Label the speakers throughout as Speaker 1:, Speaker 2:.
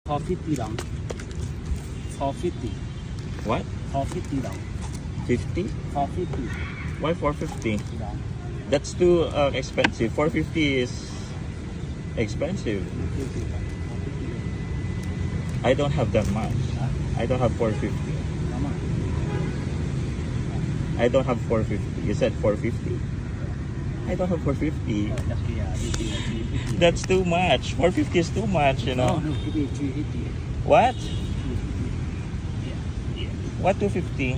Speaker 1: 450 đồng. 450.
Speaker 2: What?
Speaker 1: 450 đồng.
Speaker 2: 50?
Speaker 1: 450
Speaker 2: Why 450?
Speaker 1: đồng.
Speaker 2: That's too expensive. 450 is expensive.
Speaker 1: 450 đồng. 450 đồng.
Speaker 2: I don't have that much. I don't have 450.
Speaker 1: Đúng không?
Speaker 2: I don't have 450. You said 450. I don't have 450.
Speaker 1: That's the 350.
Speaker 2: That's too much. 450 is too much, you know.
Speaker 1: No, it is 350.
Speaker 2: What?
Speaker 1: 350. Yeah.
Speaker 2: What 250?
Speaker 1: Yeah.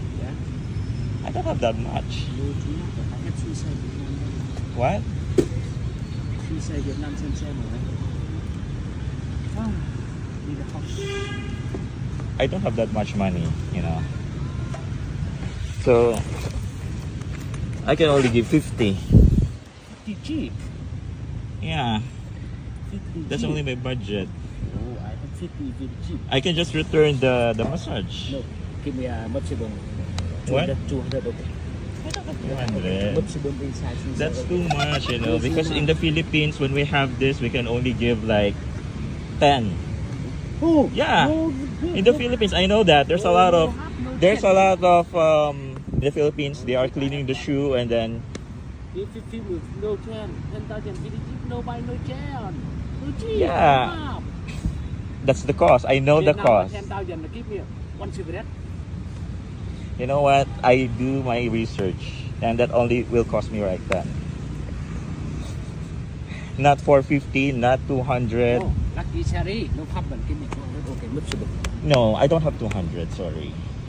Speaker 2: I don't have that much.
Speaker 1: No, too much. I have three size Vietnam.
Speaker 2: What?
Speaker 1: Three size Vietnam xem rồi. Ah, need a house.
Speaker 2: I don't have that much money, you know. So I can only give 50.
Speaker 1: 50 cheap.
Speaker 2: Yeah,
Speaker 1: 50
Speaker 2: that's
Speaker 1: cheap.
Speaker 2: only my budget.
Speaker 1: Oh, I have 50 very cheap.
Speaker 2: I can just return the massage.
Speaker 1: No, give me a maximum.
Speaker 2: What?
Speaker 1: 200 okay.
Speaker 2: 200.
Speaker 1: Maximum inside.
Speaker 2: That's too much, you know, because in the Philippines, when we have this, we can only give like 10.
Speaker 1: Oh,
Speaker 2: Yeah.
Speaker 1: no,
Speaker 2: In the Philippines, I know that there's a lot of in the Philippines, they are cleaning the shoe and then
Speaker 1: If you feel with no chance, 10,000 very cheap, no buy no chance. No cheap.
Speaker 2: Yeah. that's the cost. I know the cost.
Speaker 1: 10,000 give me one cigarette.
Speaker 2: You know what? I do my research and that only will cost me right then. Not 450, not 200.
Speaker 1: No, lucky Sherry, no problem. Give me okay, maximum.
Speaker 2: No, I don't have 200, sorry.